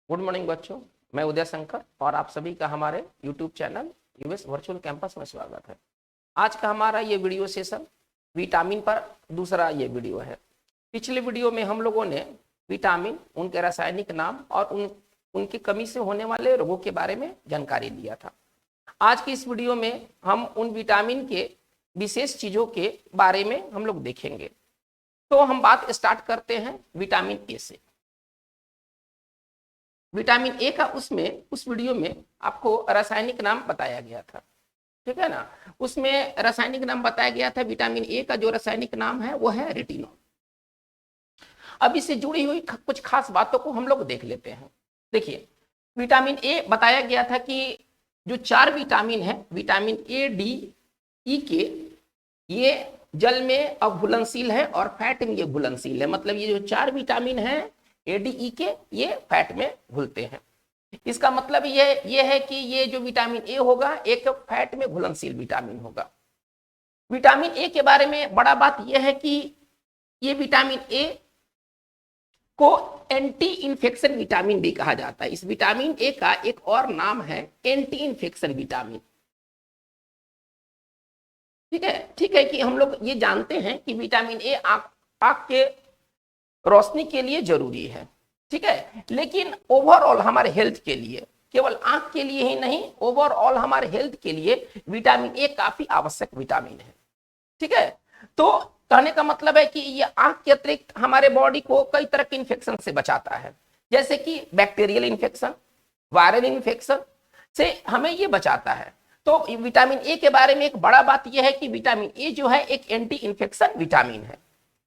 Good morning बच्चों, मैं उदय शंकर और आप सभी का हमारे YouTube channel US virtual campus में स्वागत है। आज का हमारा ये वीडियो सेशन विटामिन पर दूसरा ये वीडियो है। पिछले वीडियो में हम लोगों ने विटामिन, उनके रासायनिक नाम और उनकी कमी से होने वाले रोगों के बारे में जानकारी दिया था। आज की इस वीडियो में हम उन विटामिन के विशेष चीज़ों के बारे में हम लोग देखेंगे। तो हम बात स्टार्ट करते हैं विटामिन ए से। विटामिन ए का उस वीडियो में आपको रासायनिक नाम बताया गया था, ठीक है ना। उसमें रासायनिक नाम बताया गया था। विटामिन ए का जो रासायनिक नाम है वो है रेटिनॉल। अब इससे जुड़ी हुई कुछ खास बातों को हम लोग देख लेते हैं। देखिए, विटामिन ए बताया गया था कि जो 4 विटामिन है, विटामिन ए, डी, ई के, ये जल में अघुलनशील है और फैट में ये घुलनशील है। मतलब ये जो 4 विटामिन है ए, डी, ई के, ये फैट में घुलते हैं। इसका मतलब ये है कि ये जो विटामिन ए होगा एक फैट में घुलनशील विटामिन होगा। विटामिन ए के बारे में बड़ा बात यह है कि ये विटामिन ए को एंटी इन्फेक्शन विटामिन भी कहा जाता है। इस विटामिन ए का एक और नाम है एंटी इन्फेक्शन विटामिन। ठीक है कि हम लोग ये जानते हैं कि विटामिन ए आंख के रोशनी के लिए जरूरी है, ठीक है। लेकिन ओवरऑल हमारे हेल्थ के लिए, केवल आंख के लिए ही नहीं, ओवरऑल हमारे हेल्थ के लिए विटामिन ए काफी आवश्यक विटामिन है, ठीक है। तो कहने का मतलब है कि ये आंख के अतिरिक्त हमारे बॉडी को कई तरह के इन्फेक्शन से बचाता है, जैसे कि बैक्टीरियल इन्फेक्शन, वायरल इन्फेक्शन से हमें ये बचाता है। तो विटामिन ए के बारे में एक बड़ा बात यह है कि विटामिन ए जो है एक एंटी इन्फेक्शन विटामिन है,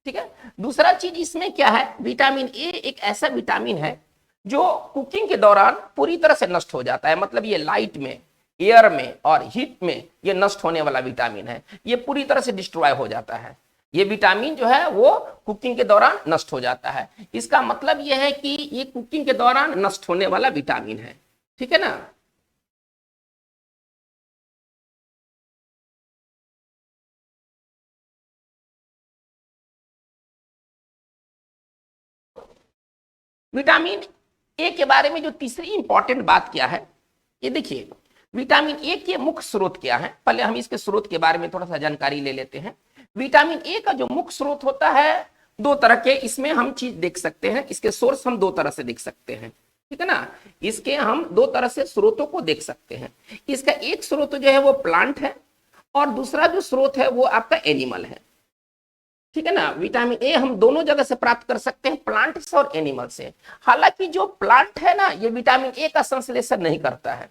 ठीक है। दूसरा चीज इसमें क्या है, विटामिन ए एक ऐसा विटामिन है जो कुकिंग के दौरान पूरी तरह से नष्ट हो जाता है। मतलब ये लाइट में, एयर में और हीट में ये नष्ट होने वाला विटामिन है। ये पूरी तरह से डिस्ट्रॉय हो जाता है। ये विटामिन जो है वो कुकिंग के दौरान नष्ट हो जाता है। इसका मतलब यह है कि ये कुकिंग के दौरान नष्ट होने वाला विटामिन है, ठीक है ना। विटामिन ए के बारे में जो तीसरी इंपॉर्टेंट बात क्या है, ये देखिए, विटामिन ए के मुख्य स्रोत क्या है। पहले हम इसके स्रोत के बारे में थोड़ा सा जानकारी ले लेते हैं। विटामिन ए का जो मुख्य स्रोत होता है, 2 तरह के इसमें हम चीज देख सकते हैं। इसके सोर्स हम 2 तरह से देख सकते हैं, ठीक है ना। इसके हम 2 तरह से स्रोतों को देख सकते हैं। इसका एक स्रोत जो है वो प्लांट है और दूसरा जो स्रोत है वो आपका एनिमल है, ठीक है ना। विटामिन ए हम दोनों जगह से प्राप्त कर सकते हैं, प्लांट से और एनिमल से। हालांकि जो प्लांट है ना, ये विटामिन ए का संश्लेषण नहीं करता है।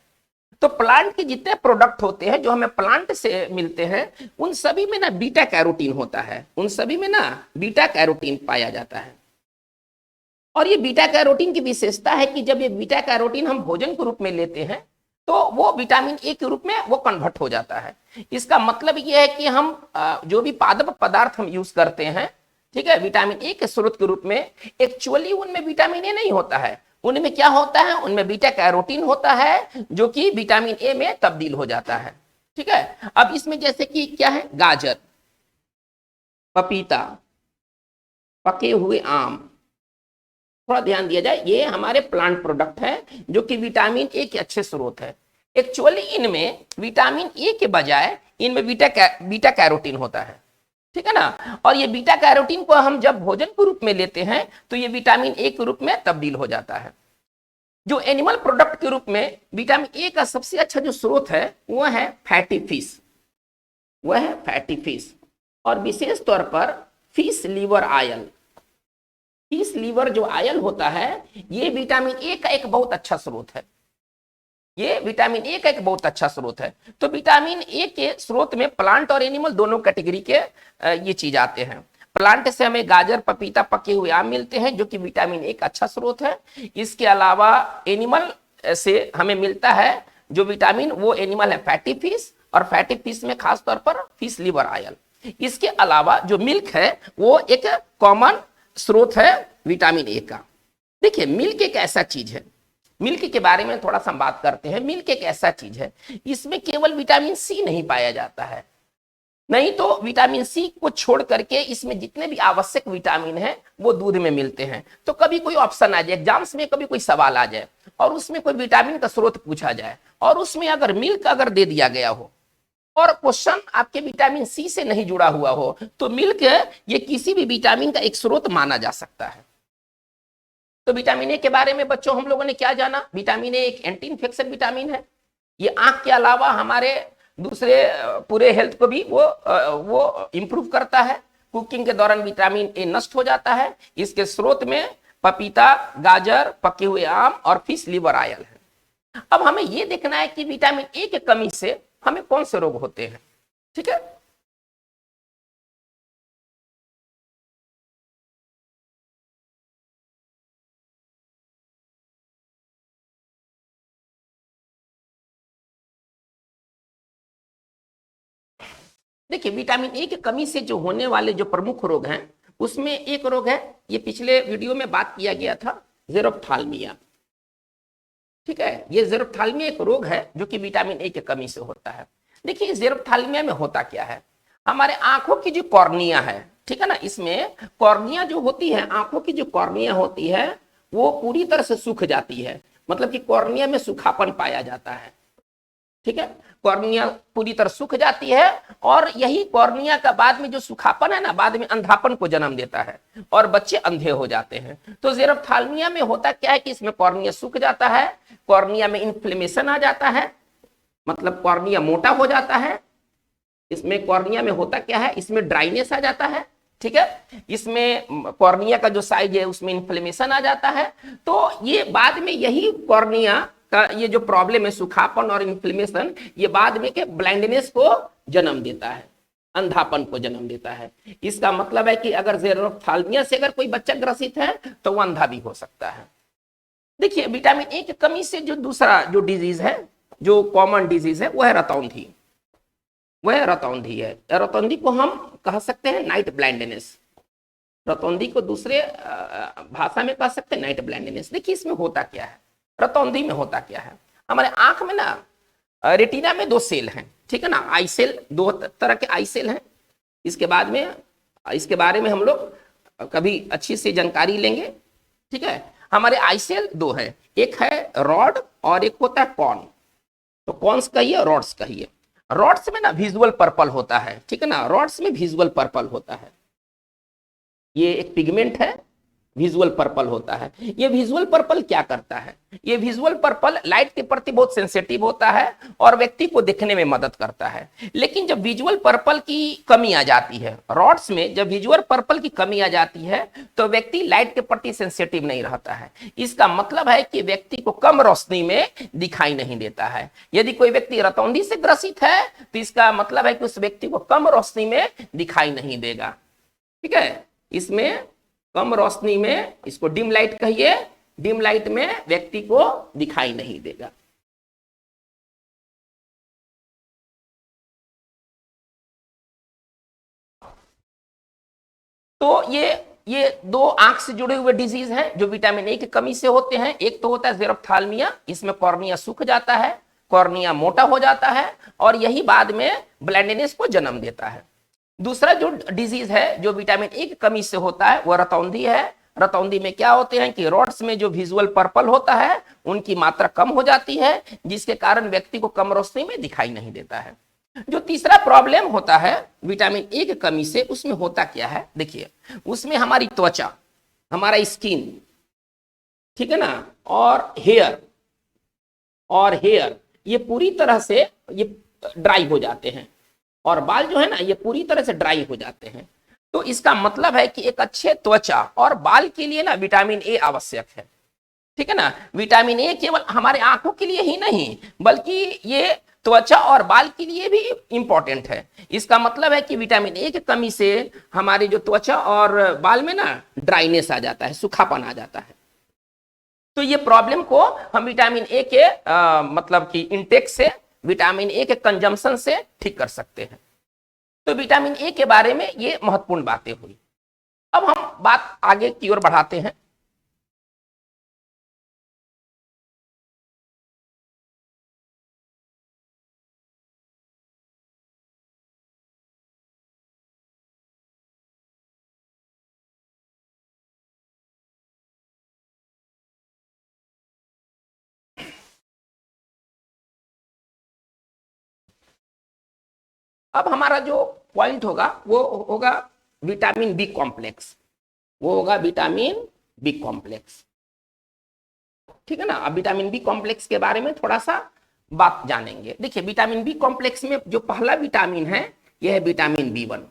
तो प्लांट के जितने प्रोडक्ट होते हैं जो हमें प्लांट से मिलते हैं, उन सभी में ना बीटा कैरोटीन होता है। उन सभी में ना बीटा कैरोटीन पाया जाता है। और ये बीटा कैरोटीन की विशेषता है कि जब ये बीटा कैरोटीन हम भोजन के रूप में लेते हैं तो वो विटामिन ए के रूप में वो कन्वर्ट हो जाता है। इसका मतलब ये है कि हम जो भी पादप पदार्थ हम यूज करते हैं, ठीक है, विटामिन ए के स्रोत के रूप में, एक्चुअली उनमें विटामिन ए नहीं होता है। उनमें क्या होता है, उनमें बीटा कैरोटीन होता है जो कि विटामिन ए में तब्दील हो जाता है, ठीक है। अब इसमें जैसे कि क्या है, गाजर, पपीता, पके हुए आम, थोड़ा ध्यान दिया जाए, ये हमारे प्लांट प्रोडक्ट है जो कि विटामिन ए के अच्छे स्रोत है। एक्चुअली इनमें विटामिन ए के बजाय इनमें बीटा कैरोटीन होता है, ठीक है ना। और ये बीटा कैरोटीन को हम जब भोजन के रूप में लेते हैं तो ये विटामिन ए के रूप में तब्दील हो जाता है। जो एनिमल प्रोडक्ट के रूप में विटामिन ए का सबसे अच्छा जो स्रोत है वह है फैटी फिश, वह है फैटी फिश, और विशेष तौर पर fish liver oil. Fish liver जो आयल होता है, ये विटामिन ए का एक बहुत अच्छा स्रोत है। ये विटामिन ए का एक बहुत अच्छा स्रोत है। तो विटामिन ए के स्रोत में प्लांट और एनिमल दोनों कैटेगरी के ये चीज आते हैं। प्लांट से हमें गाजर, पपीता, पके हुए आम मिलते हैं जो कि विटामिन ए का अच्छा स्रोत है। इसके अलावा एनिमल से हमें मिलता है जो विटामिन, वो एनिमल है फैटी फिश, और फैटी फिश में खास तौर पर फिश लीवर आयल। इसके अलावा जो मिल्क है वो एक कॉमन स्रोत है विटामिन ए का। देखिए, मिल्क एक ऐसा चीज है, मिल्क के बारे में थोड़ा सा बात करते हैं। मिल्क एक ऐसा चीज है, इसमें केवल विटामिन सी नहीं पाया जाता है। नहीं तो विटामिन सी को छोड़ करके इसमें जितने भी आवश्यक विटामिन हैं वो दूध में मिलते हैं। तो कभी कोई ऑप्शन आ जाए एग्जाम्स में, कभी कोई सवाल आ जाए और उसमें कोई विटामिन का स्रोत पूछा जाए और उसमें अगर मिल्क अगर दे दिया गया हो और क्वेश्चन आपके विटामिन सी से नहीं जुड़ा हुआ हो, तो मिल्क ये किसी भी विटामिन का एक स्रोत माना जा सकता है। तो विटामिन ए के बारे में बच्चों हम लोगों ने क्या जाना, विटामिन ए एक एंटी इंफेक्शन विटामिन है। ये आंख के अलावा हमारे दूसरे पूरे हेल्थ को भी वो इंप्रूव करता है। कुकिंग के दौरान विटामिन ए नष्ट हो जाता है। इसके स्रोत में पपीता, गाजर, पके हुए आम और फिश लिवर ऑयल है। अब हमें यह देखना है कि विटामिन ए की कमी से हमें कौन से रोग होते हैं। ठीक है, देखिए विटामिन ए की कमी से जो होने वाले जो प्रमुख रोग हैं उसमें एक रोग है, ये पिछले वीडियो में बात किया गया था, जेरोप्थाल्मिया। ठीक है, ये जेरोप्थाल्मिया एक रोग है जो कि विटामिन ए की कमी से होता है। देखिए जेरोप्थाल्मिया में होता क्या है, हमारे आंखों की जो कॉर्निया है, ठीक है ना, इसमें कॉर्निया जो होती है, आंखों की जो कॉर्निया होती है वो पूरी तरह से सूख जाती है। मतलब कि कॉर्निया में सूखापन पाया जाता है। ठीक है, कॉर्निया पूरी तरह सूख जाती है और यही कॉर्निया का बाद में जो सूखापन है ना, बाद में अंधापन को जन्म देता है और बच्चे अंधे हो जाते हैं। तो जेरोप्थाल्मिया में होता क्या है कि इसमें कॉर्निया सूख जाता है, कॉर्निया में इन्फ्लेमेशन आ जाता है, मतलब कॉर्निया मोटा हो जाता है। इसमें कॉर्निया में होता क्या है, इसमें ड्राइनेस आ जाता है। ठीक है, इसमें कॉर्निया का जो साइज है उसमें इन्फ्लेमेशन आ जाता है। तो ये बाद में यही कॉर्निया का ये जो प्रॉब्लम है, सुखापन और इन्फ्लेमेशन, ये बाद में के ब्लाइंडनेस को जन्म देता है, अंधापन को जन्म देता है। इसका मतलब है कि अगर जेरोप्थाल्मिया से अगर कोई बच्चा ग्रसित है तो वो अंधा भी हो सकता है। देखिए विटामिन ए की कमी से जो दूसरा जो डिजीज है, जो कॉमन डिजीज है, वो है रतौंधी। वह रतौंधी है। रतौंधी को हम कह सकते हैं नाइट ब्लाइंडनेस। रतौंधी को दूसरे भाषा में कह सकते हैं नाइट ब्लाइंडनेस। देखिए इसमें होता क्या है, रतौंधी में होता क्या है, हमारे आंख में ना रेटिना में दो सेल हैं। ठीक है ना, आई सेल, दो तरह के आई सेल हैं। इसके बाद में इसके बारे में हम लोग कभी अच्छी से जानकारी लेंगे। ठीक है, हमारे आई सेल दो है, एक है रॉड और एक होता है कॉन। तो कॉन्स कहिए, रॉड्स कहिए। रॉड्स में ना विजुअल पर्पल होता है। ठीक है ना, रॉड्स में विजुअल पर्पल होता है, ये एक पिगमेंट है, विजुअल पर्पल होता है। ये विजुअल पर्पल क्या करता है, ये विजुअल पर्पल लाइट के प्रति बहुत सेंसिटिव होता है और व्यक्ति को देखने में मदद करता है। लेकिन जब विजुअल पर्पल की कमी आ जाती है, रॉड्स में जब विजुअल पर्पल की कमी आ जाती है तो व्यक्ति लाइट के प्रति सेंसिटिव नहीं रहता है। इसका मतलब है कि व्यक्ति को कम रोशनी में दिखाई नहीं देता है। यदि कोई व्यक्ति रतौंधी से ग्रसित है तो इसका मतलब है कि उस व्यक्ति को कम रोशनी में दिखाई नहीं देगा। ठीक है, इसमें कम रोशनी में, इसको डिम लाइट कहिए, डिम लाइट में व्यक्ति को दिखाई नहीं देगा। तो ये दो आंख से जुड़े हुए डिजीज हैं जो विटामिन ए की कमी से होते हैं। एक तो होता है जेरोप्थाल्मिया, इसमें कॉर्निया सूख जाता है, कॉर्निया मोटा हो जाता है और यही बाद में ब्लाइंडनेस को जन्म देता है। दूसरा जो डिजीज है जो विटामिन ए की कमी से होता है वह रतौंधी है। रतौंधी में क्या होते हैं कि रॉड्स में जो विजुअल पर्पल होता है उनकी मात्रा कम हो जाती है, जिसके कारण व्यक्ति को कम रोशनी में दिखाई नहीं देता है। जो तीसरा प्रॉब्लम होता है विटामिन ए की कमी से, उसमें होता क्या है, देखिए उसमें हमारी त्वचा, हमारा स्किन, ठीक है ना, और हेयर ये पूरी तरह से ये ड्राई हो जाते हैं और बाल जो है ना ये पूरी तरह से ड्राई हो जाते हैं। तो इसका मतलब है कि एक अच्छे त्वचा और बाल के लिए ना विटामिन ए आवश्यक है। ठीक है ना, विटामिन ए केवल हमारे आंखों के लिए ही नहीं बल्कि ये त्वचा और बाल के लिए भी इंपॉर्टेंट है। इसका मतलब है कि विटामिन ए की कमी से हमारे जो त्वचा और बाल में ना ड्राइनेस आ जाता है, सूखापन आ जाता है। तो ये प्रॉब्लम को हम विटामिन ए के मतलब कि इंटेक से, विटामिन ए के कंजम्पशन से ठीक कर सकते हैं। तो विटामिन ए के बारे में ये महत्वपूर्ण बातें हुई। अब हम बात आगे की ओर बढ़ाते हैं। अब हमारा जो पॉइंट होगा वो होगा विटामिन बी कॉम्प्लेक्स, वो होगा विटामिन बी कॉम्प्लेक्स। ठीक है ना। अब विटामिन बी कॉम्प्लेक्स के बारे में थोड़ा सा बात जानेंगे। देखिए विटामिन बी कॉम्प्लेक्स में जो पहला विटामिन है यह है विटामिन बी वन।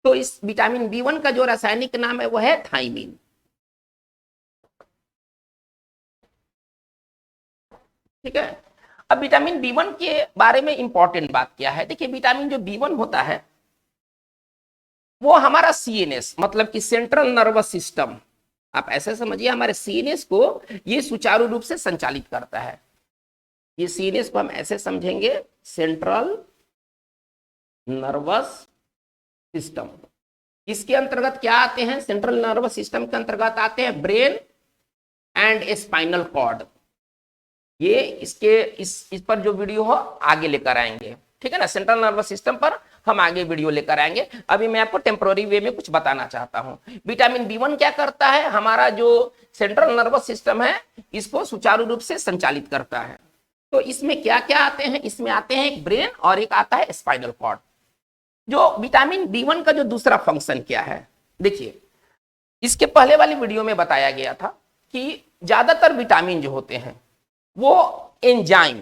तो इस विटामिन बी वन का जो रासायनिक नाम है वो है थाइमिन। ठीक है। अब विटामिन बी वन के बारे में इंपॉर्टेंट बात क्या है, देखिए विटामिन जो बी वन होता है वो हमारा सीएनएस मतलब कि सेंट्रल नर्वस सिस्टम, आप ऐसे समझिए हमारे सीएनएस को ये सुचारू रूप से संचालित करता है। ये सीएनएस को हम ऐसे समझेंगे, सेंट्रल नर्वस सिस्टम। इसके अंतर्गत क्या आते हैं, सेंट्रल नर्वस सिस्टम के अंतर्गत आते हैं ब्रेन एंड स्पाइनल कॉर्ड। ये इसके इस पर जो वीडियो हो आगे लेकर आएंगे। ठीक है ना, सेंट्रल नर्वस सिस्टम पर हम आगे वीडियो लेकर आएंगे। अभी मैं आपको टेम्पोररी वे में कुछ बताना चाहता हूं। विटामिन बी वन क्या करता है, हमारा जो सेंट्रल नर्वस सिस्टम है इसको सुचारू रूप से संचालित करता है। तो इसमें क्या क्या आते हैं, इसमें आते हैं एक ब्रेन और एक आता है स्पाइनल कॉर्ड। जो विटामिन बी वन का जो दूसरा फंक्शन क्या है, देखिए इसके पहले वाली वीडियो में बताया गया था कि ज्यादातर विटामिन जो होते हैं वो एंजाइम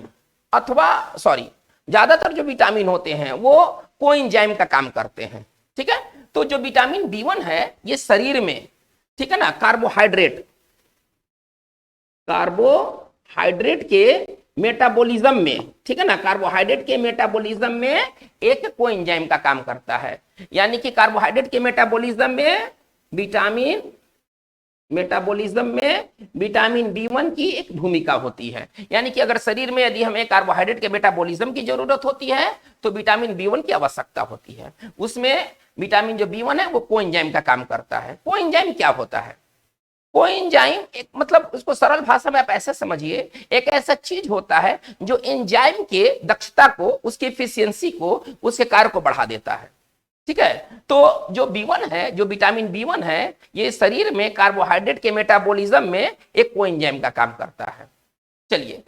अथवा ज्यादातर जो विटामिन होते हैं वो कोएंजाइम का काम करते हैं। ठीक है। तो जो विटामिन बी वन है ये शरीर में, ठीक है ना, कार्बोहाइड्रेट के मेटाबॉलिज्म में, ठीक है ना, कार्बोहाइड्रेट के मेटाबॉलिज्म में एक कोएंजाइम का काम करता है। यानी कि कार्बोहाइड्रेट के मेटाबॉलिज्म में विटामिन बी वन की एक भूमिका होती है। यानी कि अगर शरीर में यदि हमें कार्बोहाइड्रेट के मेटाबॉलिज्म की जरूरत होती है तो विटामिन बी वन की आवश्यकता होती है। उसमें विटामिन जो बी वन है वो कोएंजाइम का काम करता है। कोएंजाइम क्या होता है, कोएंजाइम एक मतलब उसको सरल भाषा में आप ऐसे समझिए, एक ऐसा चीज होता है जो एंजाइम के दक्षता को, उसकी एफिशिएंसी को, उसके कार्य को बढ़ा देता है। ठीक है। तो जो B1 है, जो विटामिन B1 है, ये शरीर में कार्बोहाइड्रेट के मेटाबॉलिज्म में एक कोएंजाइम का काम करता है। चलिए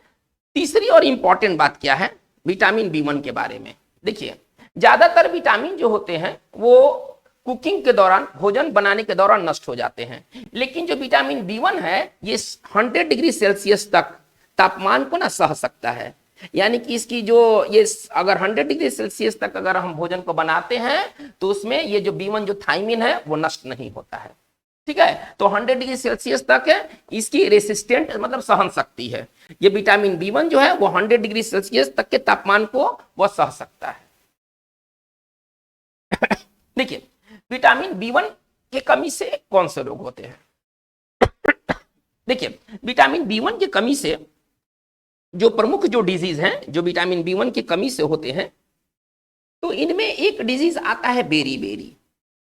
तीसरी और इंपॉर्टेंट बात क्या है विटामिन B1 के बारे में। देखिए ज्यादातर विटामिन जो होते हैं वो कुकिंग के दौरान, भोजन बनाने के दौरान नष्ट हो जाते हैं, लेकिन जो विटामिन B1 है ये 100 डिग्री सेल्सियस तक तापमान को ना सह सकता है। यानी कि इसकी जो ये अगर 100 डिग्री सेल्सियस तक अगर हम भोजन को बनाते हैं तो उसमें ये जो B1 जो थाइमिन है वो नष्ट नहीं होता है। ठीक है। तो 100 डिग्री सेल्सियस तक है इसकी रेसिस्टेंट मतलब सहन शक्ति है। ये विटामिन B1 जो है वो 100 डिग्री सेल्सियस तक के तापमान को वह सह सकता है। देखिए विटामिन B1 की कमी से कौन से रोग होते हैं। देखिए विटामिन B1 की कमी से जो प्रमुख जो डिजीज हैं जो विटामिन B1 की कमी से होते हैं, तो इनमें एक डिजीज आता है बेरी बेरी।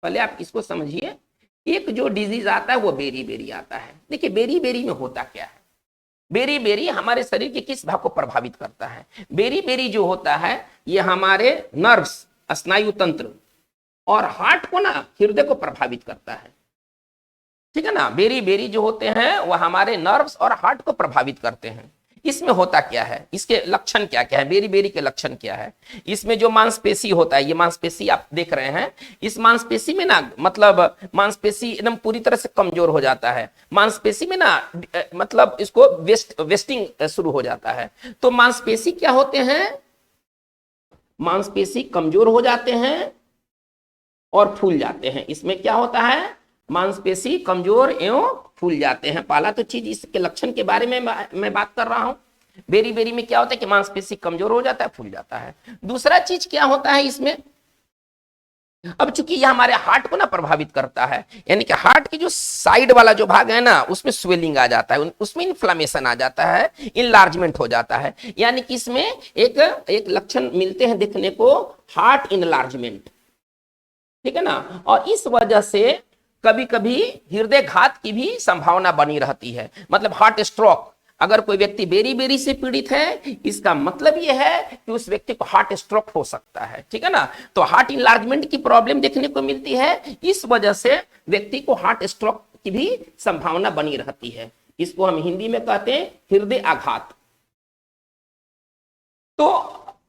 पहले आप इसको समझिए, एक जो डिजीज आता है वो बेरी बेरी आता है। देखिए बेरी बेरी में होता क्या है, बेरी बेरी हमारे शरीर के किस भाग को प्रभावित करता है। बेरी बेरी जो होता है ये हमारे नर्व्स, स्नायु तंत्र और हार्ट को ना, हृदय को प्रभावित करता है। ठीक है ना। बेरी बेरी जो होते हैं वह हमारे नर्व्स और हार्ट को प्रभावित करते हैं। इसमें होता क्या है, इसके लक्षण क्या क्या है, बेरी बेरी के लक्षण क्या है। इसमें जो मांसपेशी होता है, ये मांसपेशी आप देख रहे हैं, इस मांसपेशी में ना मतलब मांसपेशी एकदम पूरी तरह से कमजोर हो जाता है। मांसपेशी में ना मतलब इसको वेस्टिंग शुरू हो जाता है। तो मांसपेशी क्या होते हैं, मांसपेशी कमजोर हो जाते हैं और फूल जाते हैं। इसमें क्या होता है, मांसपेशी कमजोर एवं फूल जाते हैं। पहला तो चीज इसके लक्षण के बारे में मैं बात कर रहा हूं। बेरी बेरी में क्या होता है कि मांसपेशी कमजोर हो जाता है, फूल जाता है। दूसरा चीज क्या होता है इसमें, अब चूंकि यह हमारे हार्ट को ना प्रभावित करता है, यानी कि हार्ट की जो साइड वाला जो भाग है ना उसमें स्वेलिंग आ जाता है, उसमें इन्फ्लामेशन आ जाता है, इनलार्जमेंट हो जाता है। यानी कि इसमें एक लक्षण मिलते हैं देखने को, हार्ट इनलार्जमेंट। ठीक है ना। और इस वजह से कभी कभी हृदय घात की भी संभावना बनी रहती है, मतलब हार्ट स्ट्रोक। अगर कोई व्यक्ति बेरी बेरी से पीड़ित है इसका मतलब यह है कि उस व्यक्ति को हार्ट स्ट्रोक हो सकता है। ठीक है ना। तो हार्ट इनलार्जमेंट की प्रॉब्लम देखने को मिलती है, इस वजह से व्यक्ति को हार्ट स्ट्रोक की भी संभावना बनी रहती है। इसको हम हिंदी में कहते हैं हृदय आघात। तो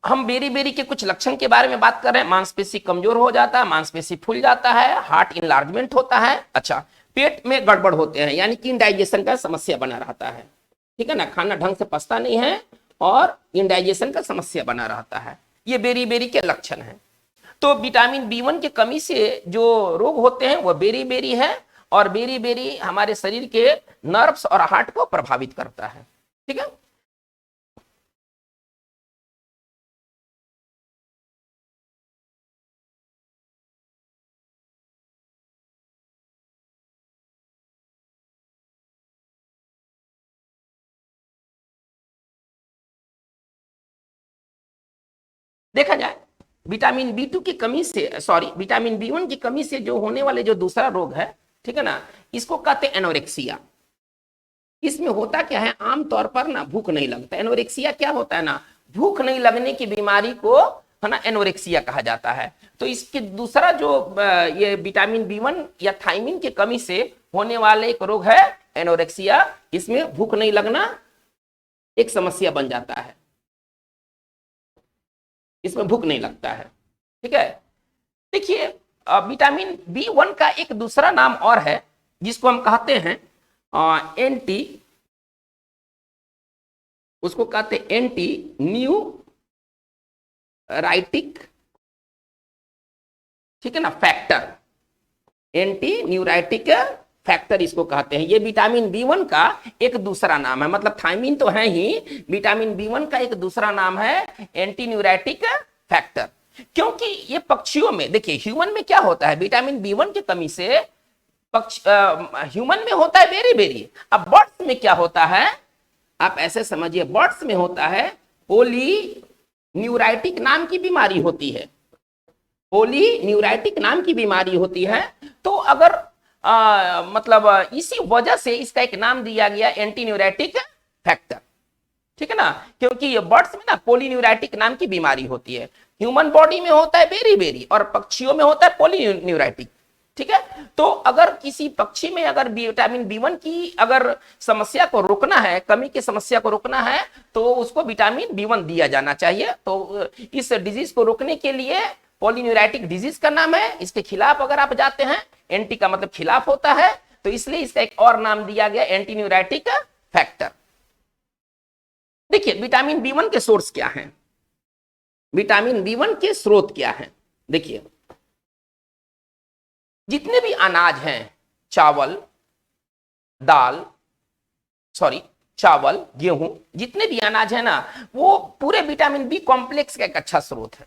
हम बेरी बेरी के कुछ लक्षण के बारे में बात कर रहे हैं। मांसपेशी कमजोर हो जाता है, मांसपेशी फूल जाता है, हार्ट इनलार्जमेंट होता है। अच्छा, पेट में गड़बड़ होते हैं, यानी कि इंडाइजेशन का समस्या बना रहता है, ठीक है ना, खाना ढंग से पचता नहीं है और इंडाइजेशन का समस्या बना रहता है। ये बेरी बेरी के लक्षण है। तो विटामिन बी वन की कमी से जो रोग होते हैं वो बेरी बेरी है, और बेरी बेरी हमारे शरीर के नर्व्स और हार्ट को प्रभावित करता है, ठीक है। देखा जाए विटामिन बी टू की कमी से, सॉरी, विटामिन बी वन की कमी से जो होने वाले जो दूसरा रोग है, ठीक है ना, इसको कहते हैं एनोरेक्सिया। इसमें होता क्या है, आमतौर पर ना भूख नहीं लगता। एनोरेक्सिया क्या होता है ना, भूख नहीं लगने की बीमारी को है ना एनोरेक्सिया कहा जाता है। तो इसके दूसरा जो ये विटामिन बी वन या थायमिन की कमी से होने वाले एक रोग है एनोरेक्सिया। इसमें भूख नहीं लगना एक समस्या बन जाता है, इसमें भूख नहीं लगता है, ठीक है। देखिए विटामिन बी वन का एक दूसरा नाम और है जिसको हम कहते हैं एंटी, उसको कहते हैं एंटी न्यूराइटिक, ठीक है ना, फैक्टर। एंटी न्यूराइटिक फैक्टर इसको कहते हैं। ये विटामिन बी वन का एक दूसरा नाम है, मतलब थायमिन तो है ही, विटामिन बी वन का एक दूसरा नाम है एंटी न्यूराइटिक फैक्टर। क्योंकि ये पक्षियों में, देखिए ह्यूमन में क्या होता है, विटामिन बी वन की कमी से पक्ष ह्यूमन में होता है बेरी बेरी। अब बर्ड्स में क्या होता है, आप ऐसे समझिए, बर्ड्स में होता है पोली न्यूराइटिक नाम की बीमारी होती है, पोली न्यूराइटिक नाम की बीमारी होती है। तो अगर मतलब इसी वजह से इसका एक नाम दिया गया एंटी न्यूराइटिक फैक्टर, ठीक है ना, क्योंकि ये बर्ड्स में ना पोली न्यूराइटिक नाम की बीमारी होती है। ह्यूमन बॉडी में होता है बेरी बेरी और पक्षियों में होता है पोली न्यूराइटिक, ठीक है। तो अगर किसी पक्षी में अगर विटामिन बी वन की अगर समस्या को रोकना है, कमी की समस्या को रोकना है, तो उसको विटामिन बी वन दिया जाना चाहिए। तो इस डिजीज को रोकने के लिए, पॉलीन्यूराइटिक डिजीज का नाम है, इसके खिलाफ अगर आप जाते हैं, एंटी का मतलब खिलाफ होता है, तो इसलिए इसका एक और नाम दिया गया एंटी न्यूराइटिक फैक्टर। देखिए विटामिन बी वन के सोर्स क्या हैं, विटामिन बी वन के स्रोत क्या हैं। देखिए जितने भी अनाज हैं, चावल, दाल, सॉरी, चावल, गेहूं, जितने भी अनाज है ना, वो पूरे विटामिन बी कॉम्प्लेक्स का एक अच्छा स्रोत है,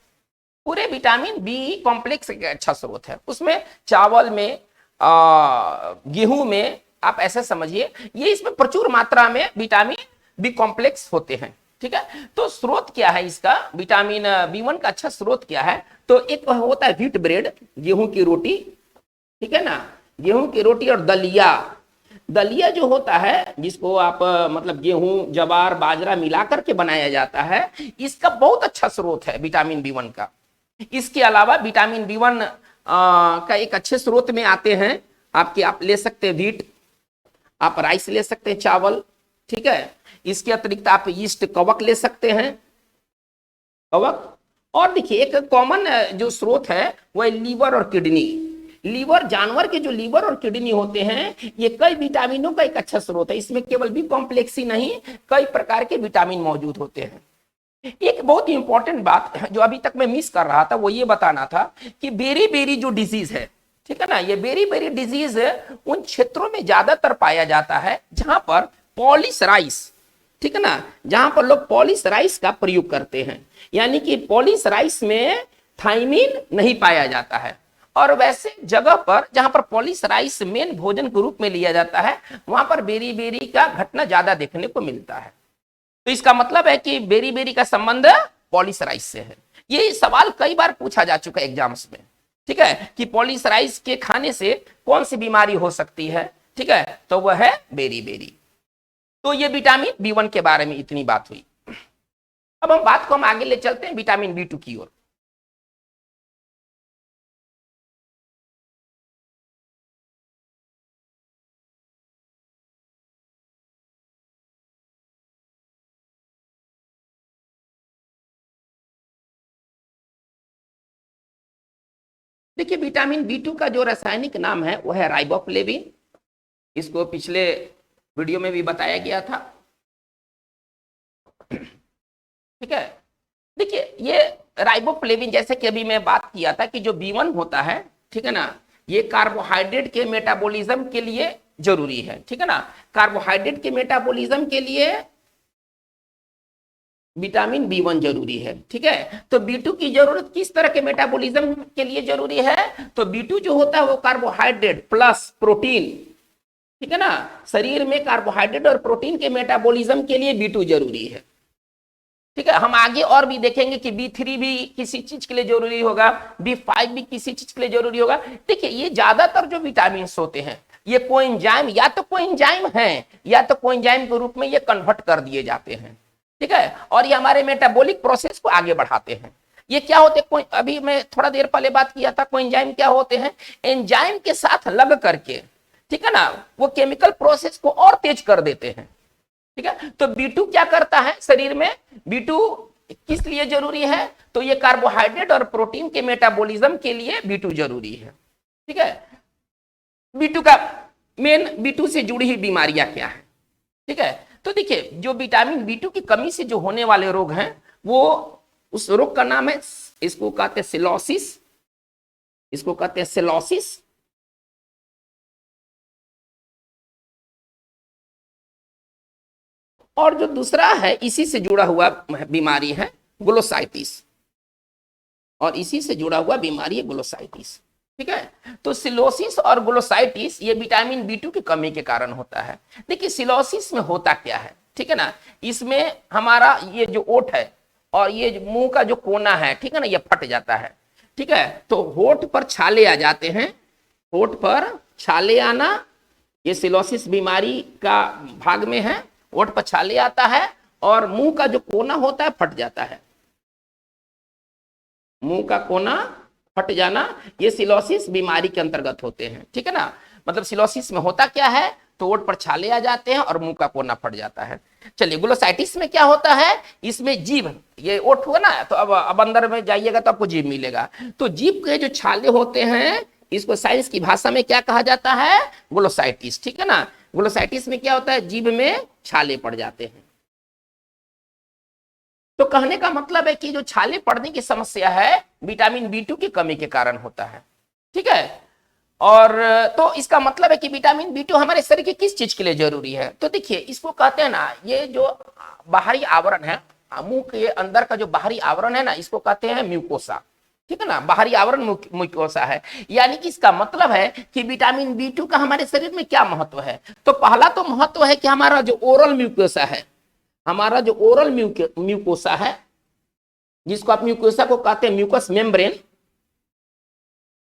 पूरे विटामिन बी कॉम्प्लेक्स का अच्छा स्रोत है। उसमें चावल में, गेहूं में, आप ऐसे समझिए, ये इसमें प्रचुर मात्रा में विटामिन बी कॉम्प्लेक्स होते हैं, ठीक है। तो स्रोत क्या है इसका, विटामिन बी वन का अच्छा स्रोत क्या है, तो एक होता है व्हीट ब्रेड, गेहूं की रोटी, ठीक है ना, गेहूं की रोटी, और दलिया। दलिया जो होता है जिसको आप मतलब गेहूं, जवार, बाजरा मिला करके बनाया जाता है, इसका बहुत अच्छा स्रोत है विटामिन बी वन का। इसके अलावा विटामिन बी वन का एक अच्छे स्रोत में आते हैं आपके, आप ले सकते हैं व्हीट, आप राइस ले सकते हैं, चावल, ठीक है। इसके अतिरिक्त आप यीस्ट, कवक ले सकते हैं, कवक। और देखिए एक कॉमन जो स्रोत है वह लीवर और किडनी। लीवर, जानवर के जो लीवर और किडनी होते हैं, ये कई विटामिनों का एक अच्छा स्रोत है। इसमें केवल बी कॉम्प्लेक्स ही नहीं, कई प्रकार के विटामिन मौजूद होते हैं। एक बहुत ही इंपॉर्टेंट बात जो अभी तक मैं मिस कर रहा था, वो ये बताना था कि बेरी बेरी जो डिजीज है, ठीक है ना, ये बेरी बेरी डिजीज उन क्षेत्रों में ज्यादातर पाया जाता है जहां पर पॉलिश राइस, ठीक है ना, जहां पर लोग पॉलिश राइस का प्रयोग करते हैं, यानी कि पॉलिश राइस में थाइमिन नहीं पाया जाता है। और वैसे जगह पर जहां पर पॉलिश राइस मेन भोजन के रूप में लिया जाता है, वहां पर बेरी बेरी का घटना ज्यादा देखने को मिलता है। तो इसका मतलब है कि बेरी बेरी का संबंध पॉलिश राइस से है। ये सवाल कई बार पूछा जा चुका है एग्जाम्स में, ठीक है, कि पॉलिश राइस के खाने से कौन सी बीमारी हो सकती है, ठीक है, तो वह है बेरी बेरी। तो ये विटामिन बी वन के बारे में इतनी बात हुई। अब हम बात को हम आगे ले चलते हैं विटामिन बी टू की ओर। देखिए विटामिन बी टू का जो रासायनिक नाम है वो है राइबोफ्लेविन। इसको पिछले वीडियो में भी बताया गया था। ठीक है, देखिए ये राइबोफ्लेविन जैसे कि अभी मैं बात किया था कि जो B1 होता है, ठीक है ना, ये कार्बोहाइड्रेट के मेटाबॉलिज्म के लिए जरूरी है। ठीक है ना, कार्बोहाइड्रेट के मेटाबॉलिज्म के लिए विटामिन B1 जरूरी है। ठीक है, तो B2 की जरूरत किस तरह के मेटाबॉलिज्म के लिए जरूरी है? तो B2 जो होता है वो कार्बोहाइड्रेट प्लस प्रोटीन, ठीक है ना, शरीर में कार्बोहाइड्रेट और प्रोटीन के मेटाबॉलिज्म के लिए B2 जरूरी है। ठीक है, हम आगे और भी देखेंगे कि B3 भी किसी चीज के लिए जरूरी होगा, B5 भी किसी चीज के लिए जरूरी होगा। देखिए ये ज्यादातर जो विटामिन होते हैं ये कोएंजाइम या तो कोएंजाइम है या तो कोएंजाइम के रूप में ये कन्वर्ट कर दिए जाते हैं। ठीक है, और ये हमारे मेटाबॉलिक प्रोसेस को आगे बढ़ाते हैं। ये क्या होते हैं, अभी मैं थोड़ा देर पहले बात किया था, कोएंजाइम क्या होते हैं? एंजाइम के साथ लग करके, ठीक है ना, वो केमिकल प्रोसेस को और तेज कर देते हैं। ठीक है, तो B2 क्या करता है शरीर में? B2 किस लिए जरूरी है? तो ये कार्बोहाइड्रेट और प्रोटीन के मेटाबॉलिज्म के लिए B2 जरूरी है। ठीक है, B2 का मेन B2 से जुड़ी हुई बीमारियां क्या है? ठीक है, तो देखिए जो विटामिन B2 की कमी से जो होने वाले रोग हैं वो, उस रोग का नाम है, इसको कहते हैं सिलोसिस, इसको कहते हैं सिलोसिस। और जो दूसरा है इसी से जुड़ा हुआ बीमारी है ग्लोसाइटिस, और इसी से जुड़ा हुआ बीमारी है ग्लोसाइटिस। ठीक है, तो सिलोसिस और ग्लोसाइटिस ये विटामिन B2 की कमी के कारण होता है। देखिए सिलोसिस में होता क्या है, ठीक है ना, इसमें हमारा ये जो ओठ है और ये मुंह का जो कोना है, ठीक है ना, ये फट जाता है। ठीक है, तो होठ पर छाले आ जाते हैं, होठ पर छाले आना ये सिलोसिस बीमारी का भाग में है। होठ पर छाले आता है और मुंह का जो कोना होता है फट जाता है, मुंह का कोना फट जाना ये सिलोसिस बीमारी के अंतर्गत होते हैं। ठीक है ना, मतलब सिलोसिस में होता क्या है, तो ओठ पर छाले आ जाते हैं और मुंह का कोना फट जाता है। चलिए ग्लोसाइटिस में क्या होता है, इसमें जीभ, ये ओठ हुआ ना, तो अब अंदर में जाइएगा तो आपको जीभ मिलेगा। तो जीभ के जो छाले होते हैं इसको साइंस की भाषा में क्या कहा जाता है? ग्लोसाइटिस। ठीक है ना, ग्लोसाइटिस में क्या होता है, जीभ में छाले पड़ जाते हैं। तो कहने का मतलब है कि जो छाले पड़ने की समस्या है विटामिन B2 की कमी के कारण होता है। ठीक है, और तो इसका मतलब है कि विटामिन B2 हमारे शरीर के किस चीज के लिए जरूरी है? तो देखिए इसको कहते हैं ना, ये जो बाहरी आवरण है, मुंह के अंदर का जो बाहरी आवरण है ना, इसको कहते हैं म्यूकोसा। ठीक है ना, बाहरी आवरण म्यूकोसा है। यानी कि इसका मतलब है कि विटामिन B2 का हमारे शरीर में क्या महत्व है? तो पहला तो महत्व है कि हमारा जो ओरल म्यूकोसा है, हमारा जो ओरल म्यूकोसा है, जिसको आप म्यूकोसा को कहते हैं म्यूकस मेम्ब्रेन,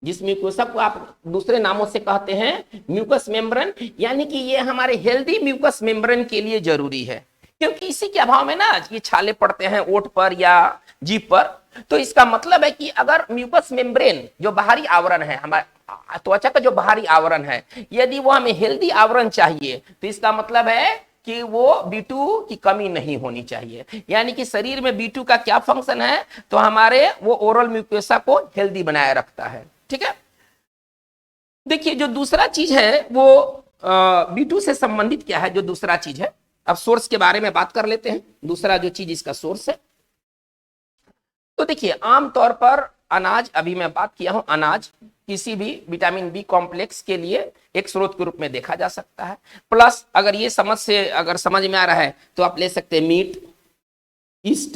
जिस म्यूकोसा को आप दूसरे नामों से कहते हैं म्यूकस मेम्ब्रेन, यानी कि ये हमारे हेल्दी म्यूकस मेम्ब्रेन के लिए जरूरी है। क्योंकि इसी के अभाव में ना ये छाले पड़ते हैं ओठ पर या जीभ पर। तो इसका मतलब है कि अगर म्यूकस मेम्ब्रेन जो बाहरी आवरण है, हमारे त्वचा का जो बाहरी आवरण है, यदि वो हमें हेल्दी आवरण चाहिए तो इसका मतलब है कि वो B2 की कमी नहीं होनी चाहिए। यानी कि शरीर में B2 का क्या फंक्शन है, तो हमारे वो ओरल म्यूकोसा को हेल्दी बनाए रखता है। ठीक है, देखिए जो दूसरा चीज है वो B2 से संबंधित क्या है, जो दूसरा चीज है, अब सोर्स के बारे में बात कर लेते हैं। दूसरा जो चीज इसका सोर्स है, तो देखिए आमतौर पर अनाज, अभी मैं बात किया हूं, अनाज किसी भी विटामिन B कॉम्प्लेक्स के लिए एक स्रोत के रूप में देखा जा सकता है। प्लस अगर ये अगर समझ में आ रहा है तो आप ले सकते हैं मीट, ईस्ट,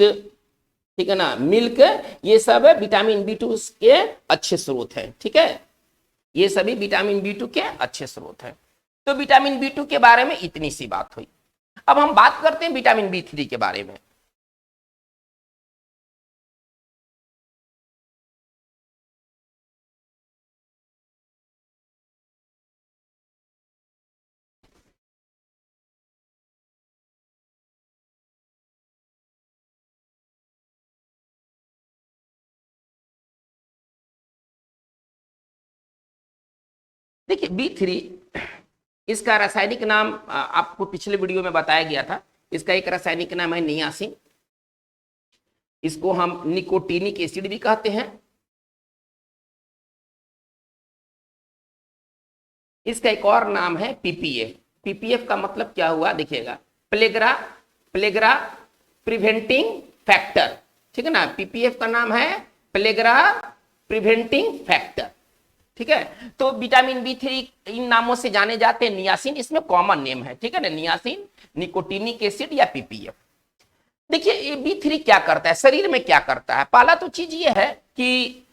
ठीक है ना, मिल्क, ये सब विटामिन B2 के अच्छे स्रोत हैं। ठीक है, ये सभी विटामिन B2 के अच्छे स्रोत हैं। तो विटामिन B2 के बारे में इतनी सी बात हुई। अब हम बात करते हैं विटामिन B3 के बारे में। देखिए B3, इसका रासायनिक नाम आपको पिछले वीडियो में बताया गया था। इसका एक रासायनिक नाम है नियासिन, इसको हम निकोटीनिक एसिड भी कहते हैं। इसका एक और नाम है पीपीएफ। पीपीएफ का मतलब क्या हुआ देखिएगा, प्लेगरा प्लेगरा प्रिवेंटिंग फैक्टर, ठीक है ना। पीपीएफ का नाम है प्लेगरा प्रिवेंटिंग फैक्टर, ठीक है। तो विटामिन बी3 इन नामों से जाने जाते हैं। नियासिन इसमें कॉमन नेम है, ठीक है ना, नियासिन, निकोटिनिक एसिड या पीपीएफ। देखिए ये बी3 क्या करता है, शरीर में क्या करता है। पहला तो चीज ये है कि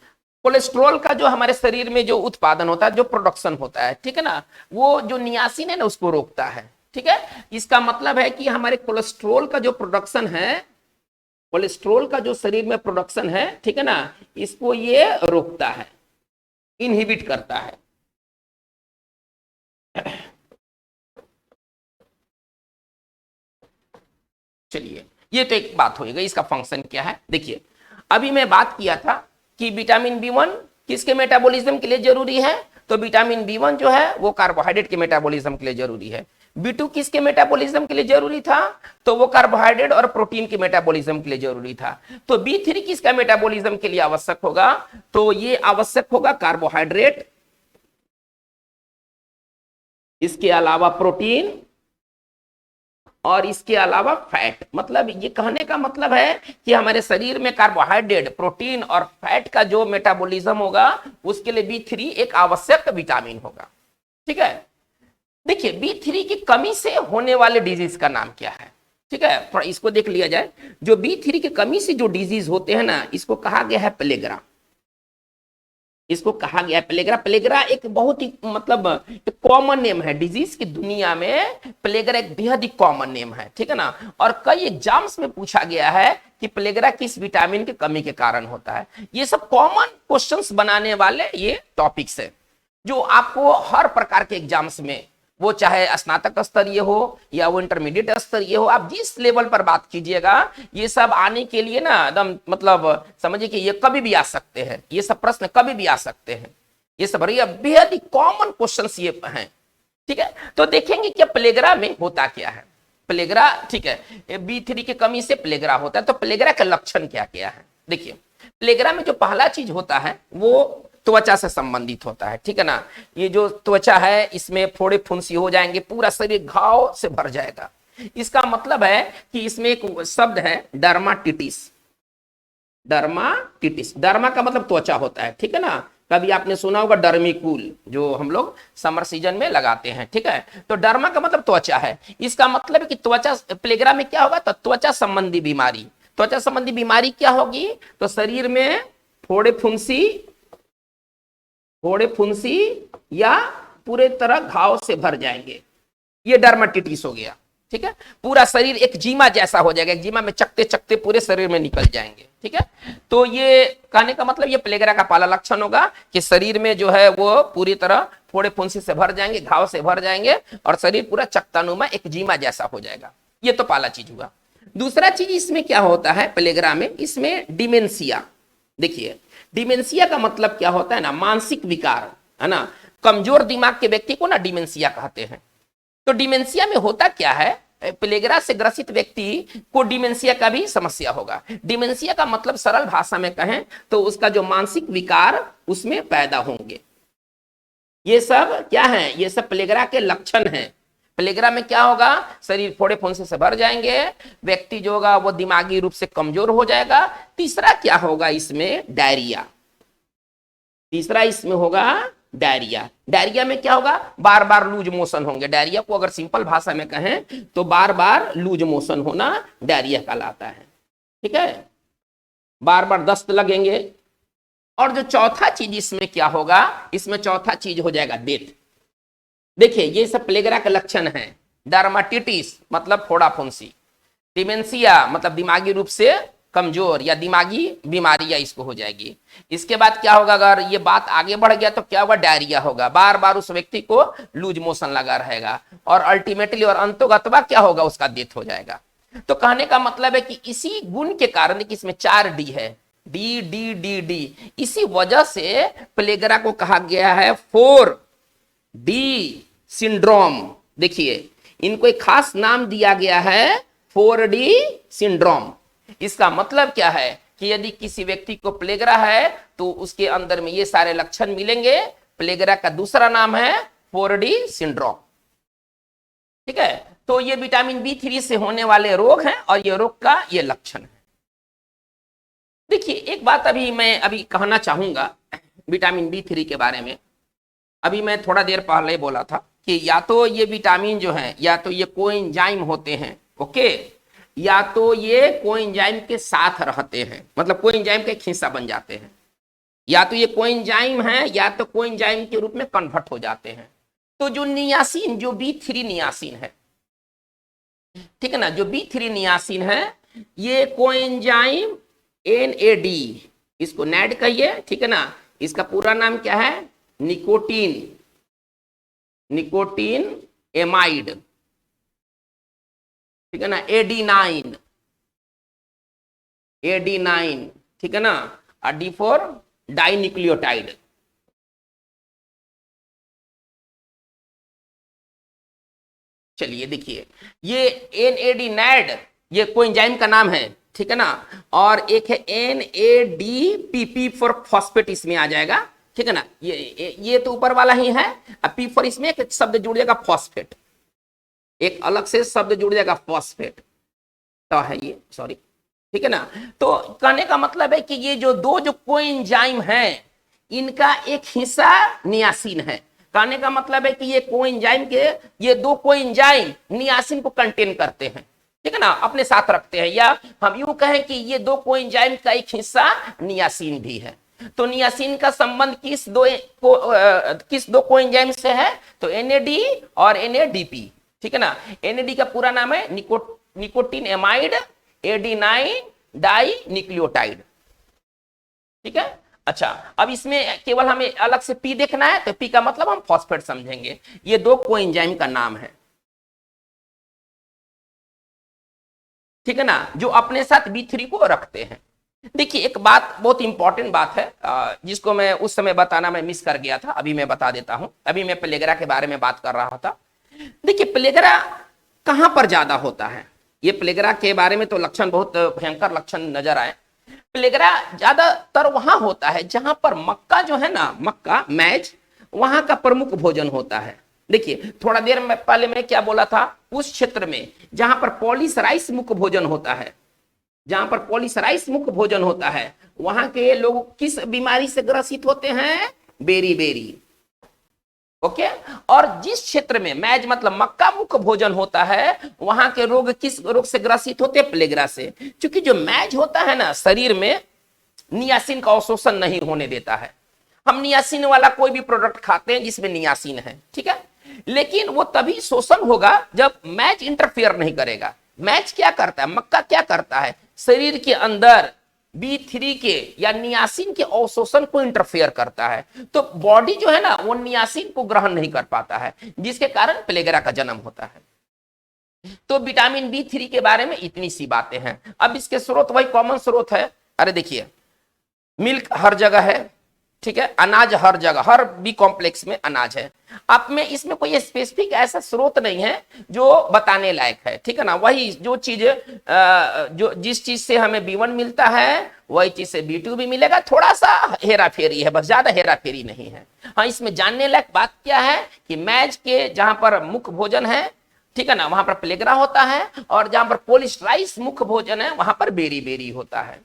कोलेस्ट्रॉल का जो हमारे शरीर में जो उत्पादन होता है, जो प्रोडक्शन होता है, ठीक है ना, वो जो नियासिन है ना उसको रोकता है, ठीक है। इसका मतलब है कि हमारे कोलेस्ट्रॉल का जो प्रोडक्शन है, कोलेस्ट्रॉल का जो शरीर में प्रोडक्शन है, ठीक है ना, इसको ये रोकता है, इनहिबिट करता है। चलिए ये तो एक बात होगी, इसका फंक्शन क्या है। देखिए अभी मैं बात किया था कि विटामिन बी1 किसके मेटाबॉलिज्म के लिए जरूरी है, तो विटामिन बी1 जो है वो कार्बोहाइड्रेट के मेटाबॉलिज्म के लिए जरूरी है। बी2 किसके मेटाबॉलिज्म के लिए जरूरी था, तो वो कार्बोहाइड्रेट और प्रोटीन के मेटाबॉलिज्म के लिए जरूरी था। तो बी3 किसका मेटाबॉलिज्म के लिए आवश्यक होगा, तो ये आवश्यक होगा कार्बोहाइड्रेट, इसके अलावा प्रोटीन और इसके अलावा फैट। मतलब ये कहने का मतलब है कि हमारे शरीर में कार्बोहाइड्रेट, प्रोटीन और फैट का जो मेटाबॉलिज्म होगा उसके लिए बी3 एक आवश्यक विटामिन होगा, ठीक है। देखिए बी3 की कमी से होने वाले डिजीज का नाम क्या है, ठीक है, थोड़ा इसको देख लिया जाए। जो बी3 की कमी से जो डिजीज होते हैं ना, इसको कहा गया है प्लेगरा, इसको कहा गया है प्लेगरा। प्लेगरा एक बहुत ही मतलब एक कॉमन नेम है डिजीज की दुनिया में, प्लेगरा एक बेहद ही कॉमन नेम है, ठीक है ना। और कई एग्जाम्स में पूछा गया है कि प्लेगरा किस विटामिन की कमी के कारण होता है। ये सब कॉमन क्वेश्चंस बनाने वाले ये टॉपिक्स है जो आपको हर प्रकार के एग्जाम्स में, वो चाहे स्नातक स्तरीय हो या वो इंटरमीडिएट स्तरीय हो, आप जिस लेवल पर बात कीजिएगा, ये सब आने के लिए ना एकदम मतलब समझिए कि ये कभी भी आ सकते हैं, ये सब प्रश्न कभी भी आ सकते हैं। ये सब बेहद ही कॉमन क्वेश्चंस ये हैं, ठीक है। तो देखेंगे कि प्लेगरा में होता क्या है। प्लेगरा, ठीक है, बी3 की कमी से प्लेगरा होता है। तो प्लेगरा का लक्षण क्या क्या है, देखिए प्लेगरा में जो पहला चीज होता है वो त्वचा से संबंधित होता है, ठीक है ना। ये जो त्वचा है इसमें फोड़े फुंसी हो जाएंगे, पूरा शरीर घाव से भर जाएगा। इसका मतलब है कि इसमें एक शब्द है डर्माटिटिस। डर्माटिटिस, डर्मा का मतलब त्वचा होता है, ठीक है ना। कभी आपने सुना होगा डर्मिकूल, जो हम लोग समर सीजन में लगाते हैं, ठीक है। तो डर्मा का मतलब त्वचा है। इसका मतलब है कि त्वचा, प्लेगरा में क्या होगा, तो त्वचा संबंधी बीमारी। त्वचा संबंधी बीमारी क्या होगी, तो शरीर में फोड़े फुंसी या पूरे तरह घाव से भर जाएंगे, ये डर्माटिटिस हो गया, ठीक है। पूरा शरीर एक जीमा जैसा हो जाएगा, एक जीमा में चकते चकते पूरे शरीर में निकल जाएंगे, ठीक है। तो ये कहने का मतलब ये प्लेगरा का पहला लक्षण होगा कि शरीर में जो है वो पूरी तरह फोड़े फुंसी से भर जाएंगे, घाव से भर जाएंगे और शरीर पूरा चकतानुमा एक जीमा जैसा हो जाएगा। ये तो पहला चीज हुआ। दूसरा चीज इसमें क्या होता है प्लेगरा में, इसमें डिमेंशिया। देखिए डिमेंशिया का मतलब क्या होता है ना, मानसिक विकार, है ना। कमजोर दिमाग के व्यक्ति को ना डिमेंशिया कहते हैं। तो डिमेंशिया में होता क्या है, प्लेगरा से ग्रसित व्यक्ति को डिमेंशिया का भी समस्या होगा। डिमेंशिया का मतलब सरल भाषा में कहें तो उसका जो मानसिक विकार उसमें पैदा होंगे। ये सब क्या है, ये सब प्लेगरा के लक्षण हैं। प्लेगरा में क्या होगा, शरीर फोड़े फुंसे से भर जाएंगे, व्यक्ति जो होगा वो दिमागी रूप से कमजोर हो जाएगा। तीसरा क्या होगा इसमें, डायरिया। तीसरा इसमें होगा डायरिया। डायरिया में क्या होगा, बार बार लूज मोशन होंगे। डायरिया को अगर सिंपल भाषा में कहें तो बार बार लूज मोशन होना डायरिया कहलाता है, ठीक है। बार बार दस्त लगेंगे। और जो चौथा चीज इसमें क्या होगा, इसमें चौथा चीज हो जाएगा डेथ। देखिए ये सब प्लेगरा का लक्षण है। डर्माटिटिस मतलब फोड़ा फुंसी, डिमेंशिया मतलब दिमागी रूप से कमजोर या दिमागी बीमारियां इसको हो जाएगी। इसके बाद क्या होगा, अगर ये बात आगे बढ़ गया तो क्या होगा, डायरिया होगा। बार बार उस व्यक्ति को लूज मोशन लगा रहेगा और अल्टीमेटली और अंतोगत्वा क्या होगा, उसका डेथ हो जाएगा। तो कहने का मतलब है कि इसी गुण के कारण कि इसमें 4 डी है, डी डी डी डी, इसी वजह से प्लेगरा को कहा गया है 4D सिंड्रोम। देखिए इनको एक खास नाम दिया गया है 4D सिंड्रोम। इसका मतलब क्या है कि यदि किसी व्यक्ति को प्लेगरा है तो उसके अंदर में ये सारे लक्षण मिलेंगे। प्लेगरा का दूसरा नाम है 4D सिंड्रोम। ठीक है, तो ये विटामिन B3 से होने वाले रोग हैं और ये रोग का ये लक्षण है। देखिए एक बात मैं कहना चाहूंगा विटामिन B3 के बारे में। अभी मैं थोड़ा देर पहले बोला था कि या तो ये विटामिन जो है या तो ये कोएंजाइम होते हैं, ओके, या तो ये कोएंजाइम के साथ रहते हैं, मतलब कोएंजाइम का एक हिस्सा बन जाते हैं, या तो ये कोएंजाइम है या तो कोएंजाइम के रूप में कन्वर्ट हो जाते हैं। तो जो नियासिन, जो B3 नियासिन है, ठीक है ना, जो B3 नियासिन है ये कोएंजाइम NAD, इसको NAD कहिए, ठीक है ना, इसका पूरा नाम क्या है, निकोटीन एमाइड, ठीक है ना, AD9, ठीक है ना, D फॉर डाइन्यूक्लियोटाइड। चलिए देखिए ये NAD ये कोएंजाइम का नाम है, ठीक है ना, और एक है NADPP फॉर फॉस्फेट, इसमें आ जाएगा, ठीक है ना, ये तो ऊपर वाला ही है। अब P फॉर इसमें एक शब्द जुड़ जाएगा फॉस्फेट, एक अलग से शब्द जुड़ जाएगा फॉस्फेट, तो है ये, सॉरी, ठीक है ना। तो कहने का मतलब है कि ये जो दो जो कोएंजाइम है इनका एक हिस्सा नियासिन है। कहने का मतलब है कि ये कोएंजाइम के ये दो कोएंजाइम नियासिन को कंटेन करते हैं, ठीक है ना, अपने साथ रखते हैं, या हम यूं कहें कि ये दो कोएंजाइम का एक हिस्सा नियासिन भी है। तो नियासिन का संबंध किस दो कोएंजाइम से है, तो NAD और NADP, ठीक है ना। NAD का पूरा नाम है निकोटीन एमाइड AD9 डाइन्यूक्लियोटाइड, ठीक है। अच्छा, अब इसमें केवल हमें अलग से P देखना है, तो P का मतलब हम फॉस्फेट समझेंगे। ये दो कोएंजाइम का नाम है, ठीक है ना, जो अपने साथ B3 को रखते हैं। देखिए एक बात, बहुत इंपॉर्टेंट बात है, जिसको मैं उस समय बताना मैं मिस कर गया था, अभी मैं बता देता हूं। अभी मैं पेलेगरा के बारे में बात कर रहा था। देखिए पेलेगरा कहां पर ज्यादा होता है, ये पेलेगरा के बारे में तो लक्षण बहुत भयंकर लक्षण नजर आए। पेलेगरा ज्यादातर वहां होता है जहां पर मक्का जो है ना, मक्का मैज, वहां का प्रमुख भोजन होता है। देखिए थोड़ा देर में पहले मैं क्या बोला था, उस क्षेत्र में जहां पर पॉलीसराइस मुख्य भोजन होता है, जहां पर पॉलीसराइस मुख्य भोजन होता है, वहां के लोग किस बीमारी से ग्रसित होते हैं, बेरी, ओके। और जिस क्षेत्र में मैज मतलब मक्का मुख्य भोजन होता है, वहां के रोग किस रोग से ग्रसित होते हैं, प्लेगरा से। क्योंकि जो मैज होता है ना, शरीर में नियासिन का अवशोषण नहीं होने देता है। हम नियासिन वाला कोई भी प्रोडक्ट खाते हैं जिसमें नियासिन है, ठीक है, लेकिन वो तभी शोषण होगा जब मैज इंटरफेयर नहीं करेगा। मैज क्या करता है, मक्का क्या करता है, शरीर के अंदर B3 के या नियासिन के अवशोषण को इंटरफेयर करता है। तो बॉडी जो है ना, वो नियासिन को ग्रहण नहीं कर पाता है, जिसके कारण प्लेगरा का जन्म होता है। तो विटामिन B3 के बारे में इतनी सी बातें हैं। अब इसके स्रोत वही कॉमन स्रोत है। अरे देखिए, मिल्क हर जगह है, ठीक है, अनाज हर जगह, हर बी कॉम्प्लेक्स में अनाज है। अब में इसमें कोई स्पेसिफिक ऐसा स्रोत नहीं है जो बताने लायक है, ठीक है ना। वही जो चीज जो जिस चीज से हमें B1 मिलता है वही चीज से B2 भी मिलेगा। थोड़ा सा हेरा फेरी है, बस, ज्यादा हेरा फेरी नहीं है। हाँ, इसमें जानने लायक बात क्या है कि मैज के जहां पर मुख्य भोजन है, ठीक है ना, वहां पर प्लेगरा होता है, और जहां पर पॉलीस्टराइस मुख्य भोजन है वहां पर बेरी होता है।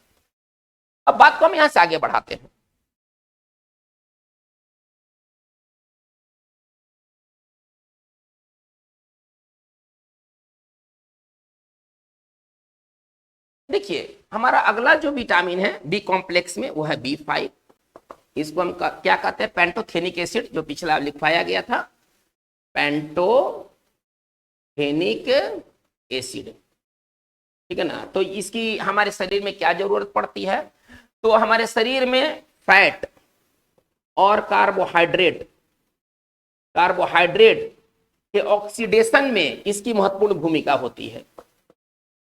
अब बात को हम यहां से आगे बढ़ाते हैं। देखिए हमारा अगला जो विटामिन है बी कॉम्प्लेक्स में, वो है B5। इसको हम क्या कहते हैं, पैंटोथेनिक एसिड, जो पिछला लिखवाया गया था, पैंटोथेनिक एसिड, ठीक है ना। तो इसकी हमारे शरीर में क्या जरूरत पड़ती है, तो हमारे शरीर में फैट और कार्बोहाइड्रेट के ऑक्सीडेशन में इसकी महत्वपूर्ण भूमिका होती है,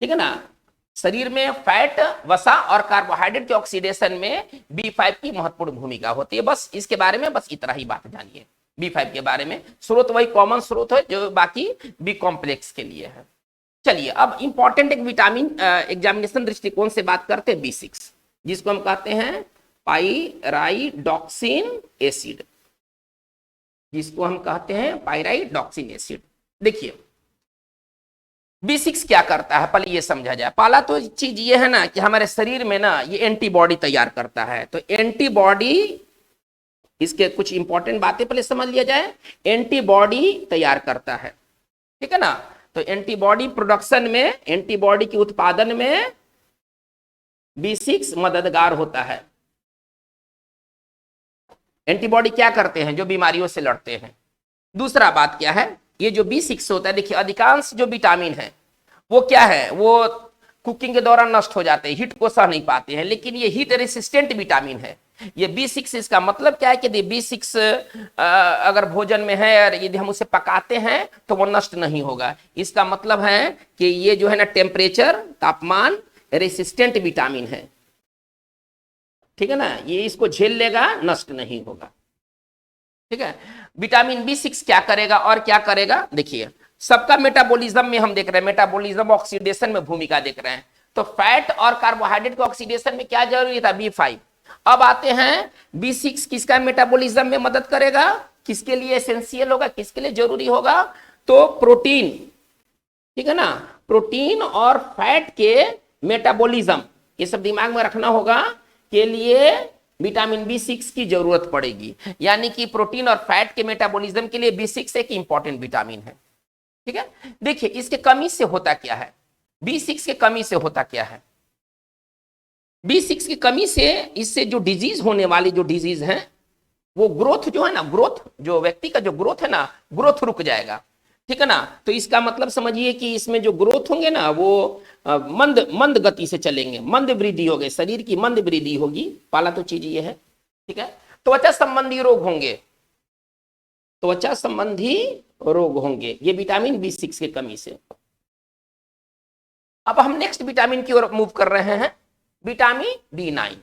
ठीक है ना। शरीर में फैट, वसा और कार्बोहाइड्रेट के ऑक्सीडेशन में B5 की महत्वपूर्ण भूमिका होती है। बस इसके बारे में बस इतना ही बात जानिए B5 के बारे में। स्रोत वही कॉमन स्रोत है जो बाकी बी कॉम्प्लेक्स के लिए है। चलिए अब इंपॉर्टेंट एक विटामिन एग्जामिनेशन दृष्टिकोण से बात करते हैं B6, जिसको हम कहते हैं पाइराइडॉक्सिन एसिड। जिसको हम कहते हैं पायराइडॉक्सिन एसिड। देखिए B6 क्या करता है पहले ये समझा जाए। पहला तो चीज ये है ना कि हमारे शरीर में ना ये एंटीबॉडी तैयार करता है। तो एंटीबॉडी, इसके कुछ इंपॉर्टेंट बातें पहले समझ लिया जाए। एंटीबॉडी तैयार करता है, ठीक है ना। तो एंटीबॉडी प्रोडक्शन में, एंटीबॉडी के उत्पादन में B6 मददगार होता है। एंटीबॉडी क्या करते हैं? जो बीमारियों से लड़ते हैं। दूसरा बात क्या है, ये जो B6 होता है, देखिए अधिकांश जो विटामिन है वो क्या है, वो कुकिंग के दौरान नष्ट हो जाते हैं, हीट को सह नहीं पाते हैं, लेकिन ये हीट रेसिस्टेंट विटामिन है ये B6। इसका मतलब क्या है कि B6 अगर भोजन में है और यदि हम उसे पकाते हैं तो वो नष्ट नहीं होगा। इसका मतलब है कि ये जो है ना टेम्परेचर, तापमान रेसिस्टेंट विटामिन है, ठीक है ना। ये इसको झेल लेगा, नष्ट नहीं होगा, ठीक है। विटामिन B6 क्या करेगा और क्या करेगा, देखिए सबका मेटाबॉलिज्म में हम देख रहे हैं, मेटाबॉलिज्म ऑक्सीडेशन में भूमिका देख रहे हैं। तो फैट और कार्बोहाइड्रेट के ऑक्सीडेशन में क्या जरूरी था, B5। अब आते हैं B6 किसका मेटाबॉलिज्म में मदद करेगा, किसके लिए एसेंशियल होगा, किसके लिए जरूरी होगा, तो प्रोटीन, ठीक है ना। प्रोटीन और फैट के मेटाबॉलिज्म, ये सब दिमाग में रखना होगा, के लिए विटामिन B6 की जरूरत पड़ेगी। यानी कि प्रोटीन और फैट के मेटाबॉलिज्म के लिए B6 एक इंपॉर्टेंट विटामिन है, ठीक है। देखिए इसके कमी से होता क्या है, B6 के कमी से होता क्या है। B6 की कमी से, इससे जो डिजीज होने वाली जो डिजीज है वो ग्रोथ जो है ना, ग्रोथ जो व्यक्ति का जो ग्रोथ है ना, ग्रोथ रुक जाएगा, ठीक है ना। तो इसका मतलब समझिए कि इसमें जो ग्रोथ होंगे ना वो मंद गति से चलेंगे, मंद वृद्धि होगी, शरीर की मंद वृद्धि होगी। पहला तो चीज ये है, ठीक है। त्वचा संबंधी रोग होंगे, त्वचा संबंधी रोग होंगे ये विटामिन B6 की कमी से। अब हम नेक्स्ट विटामिन की ओर मूव कर रहे हैं, विटामिन B9।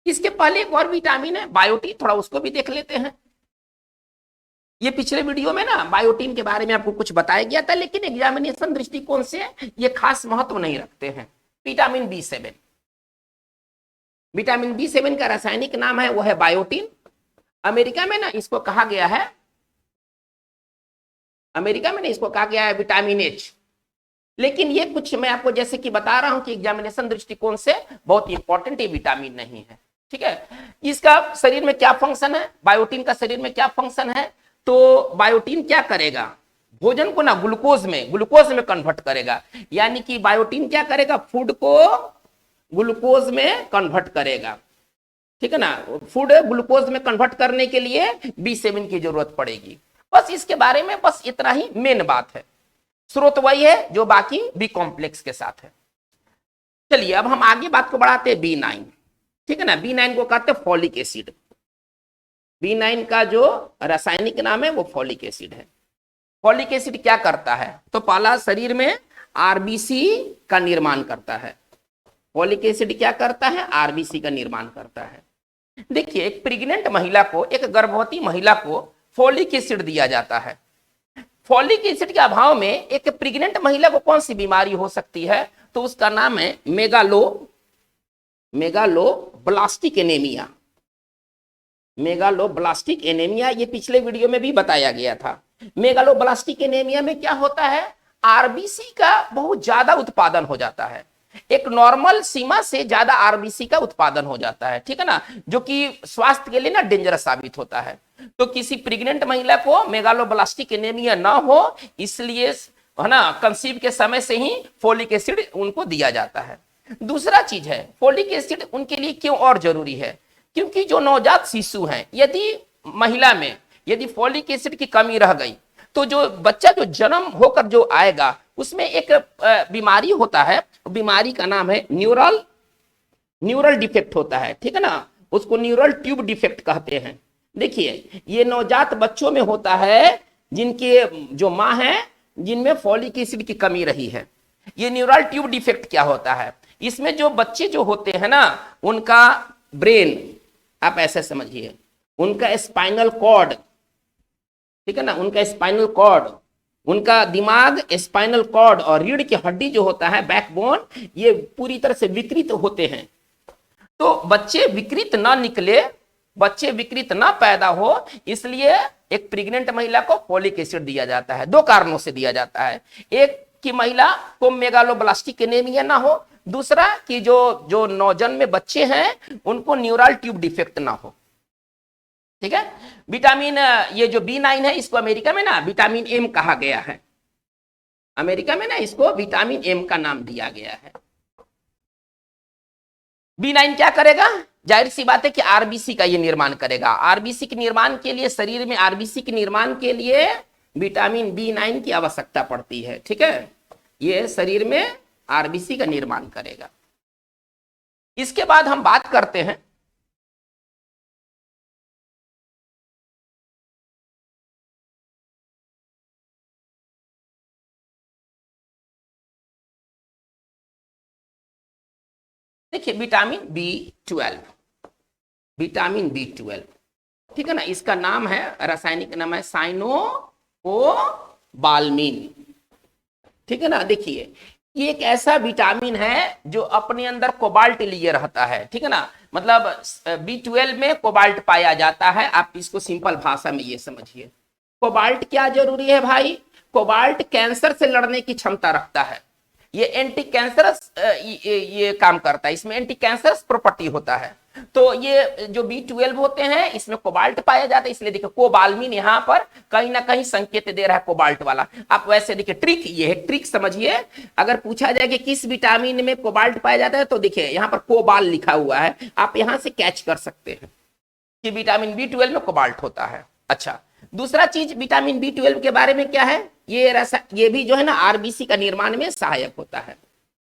इसके पहले एक और विटामिन है बायोटीन, थोड़ा उसको भी देख लेते हैं। ये पिछले वीडियो में ना बायोटीन के बारे में आपको कुछ बताया गया था, लेकिन एग्जामिनेशन दृष्टिकोण से ये खास महत्व नहीं रखते हैं। विटामिन B7, विटामिन B7 का रासायनिक नाम है वो है बायोटीन। अमेरिका में ना इसको कहा गया है, अमेरिका में ना इसको कहा गया है विटामिन H। लेकिन ये कुछ मैं आपको जैसे कि बता रहा हूं कि एग्जामिनेशन दृष्टिकोण से बहुत इंपॉर्टेंट ये विटामिन नहीं है, ठीक है। इसका शरीर में क्या फंक्शन है, बायोटीन का शरीर में क्या फंक्शन है, तो बायोटीन क्या करेगा, भोजन को ना ग्लूकोज में कन्वर्ट करेगा। यानी कि बायोटीन क्या करेगा, फूड को ग्लूकोज में कन्वर्ट करेगा, ठीक है ना। फूड ग्लूकोज में कन्वर्ट करने के लिए B7 की जरूरत पड़ेगी। बस इसके बारे में बस इतना ही मेन बात है। स्रोत वही है जो बाकी B कॉम्प्लेक्स के साथ है। चलिए अब हम आगे बात को बढ़ाते हैं B9, ठीक है ना। B9 को कहते हैं फॉलिक एसिड। B9 का जो रासायनिक नाम है वो फॉलिक एसिड है। फॉलिक एसिड क्या करता है, तो पहला शरीर में RBC का निर्माण करता है। फॉलिक एसिड क्या करता है, RBC का निर्माण करता है। देखिए एक प्रेग्नेंट महिला को, एक गर्भवती महिला को फॉलिक एसिड दिया जाता है। फॉलिक एसिड के अभाव में एक प्रेग्नेंट महिला को कौन सी बीमारी हो सकती है, तो उसका नाम है मेगालोब्लास्टिक एनीमिया। मेगालोब्लास्टिक एनीमिया ये पिछले वीडियो में भी बताया गया था। मेगालोब्लास्टिक एनीमिया में क्या होता है, RBC का बहुत ज्यादा उत्पादन हो जाता है, एक नॉर्मल सीमा से ज्यादा RBC का उत्पादन हो जाता है, ठीक है ना, जो कि स्वास्थ्य के लिए ना डेंजरस साबित होता है। तो किसी प्रेग्नेंट महिला को मेगालोब्लास्टिक एनीमिया ना हो, इसलिए है ना कंसीव के समय से ही फॉलिक एसिड उनको दिया जाता है। दूसरा चीज है, फॉलिक एसिड उनके लिए क्यों और जरूरी है, क्योंकि जो नवजात शिशु हैं, यदि महिला में यदि फॉलिक एसिड की कमी रह गई तो जो बच्चा जो जन्म होकर जो आएगा उसमें एक बीमारी होता है, बीमारी का नाम है न्यूरल डिफेक्ट होता है, ठीक है ना, उसको न्यूरल ट्यूब डिफेक्ट कहते हैं। देखिए ये नवजात बच्चों में होता है जिनके जो माँ है जिनमें फॉलिक एसिड की कमी रही है। ये न्यूरल ट्यूब डिफेक्ट क्या होता है, इसमें जो बच्चे जो होते हैं ना उनका ब्रेन, आप ऐसे समझिए, उनका स्पाइनल कॉर्ड, ठीक है ना, उनका स्पाइनल कॉर्ड, उनका दिमाग, स्पाइनल कॉर्ड और रीढ़ की हड्डी जो होता है बैकबोन, ये पूरी तरह से विकृत होते हैं। तो बच्चे विकृत ना निकले बच्चे विकृत ना पैदा हो, इसलिए एक प्रेग्नेंट महिला को फोलिक एसिड दिया जाता है। 2 कारणों से दिया जाता है, एक कि महिला को मेगालोब्लास्टिक एनीमिया ना हो, दूसरा कि जो नवजन्मे बच्चे हैं उनको न्यूरल ट्यूब डिफेक्ट ना हो। ठीक है। विटामिन ये जो B9 है इसको अमेरिका में ना विटामिन एम कहा गया है। अमेरिका में ना इसको विटामिन एम का नाम दिया गया है। B9 क्या करेगा? जाहिर सी बात है कि आरबीसी का ये निर्माण करेगा। आरबीसी के निर्माण के लिए, शरीर में आरबीसी के निर्माण के लिए विटामिन B9 की आवश्यकता पड़ती है। ठीक है, ये शरीर में आरबीसी का निर्माण करेगा। इसके बाद हम बात करते हैं देखिए विटामिन B12, विटामिन B12, ठीक है ना, इसका नाम है, रासायनिक नाम है साइनोकोबाल्मिन। ठीक है ना। देखिए ये एक ऐसा विटामिन है जो अपने अंदर कोबाल्ट लिए रहता है। ठीक है ना, मतलब B12 में कोबाल्ट पाया जाता है। आप इसको सिंपल भाषा में ये समझिए, कोबाल्ट क्या जरूरी है भाई? कोबाल्ट कैंसर से लड़ने की क्षमता रखता है। ये एंटी कैंसरस ये काम करता है, इसमें एंटी कैंसरस प्रॉपर्टी होता है। तो ये जो B12 होते हैं इसमें कोबाल्ट पाया जाता है, इसलिए देखिए कोबाल्मिन यहाँ पर कहीं ना कहीं संकेत दे रहा है कोबाल्ट वाला। आप वैसे देखिए ट्रिक, ये है ट्रिक समझिए। अगर पूछा जाए कि किस विटामिन में कोबाल्ट पाया जाता है तो देखिए यहाँ पर कोबाल लिखा हुआ है, आप यहाँ से कैच कर सकते हैं कि विटामिन B12 में कोबाल्ट होता है। अच्छा, दूसरा चीज विटामिन B12 के बारे में क्या है, ये भी जो है ना आरबीसी का निर्माण में सहायक होता है,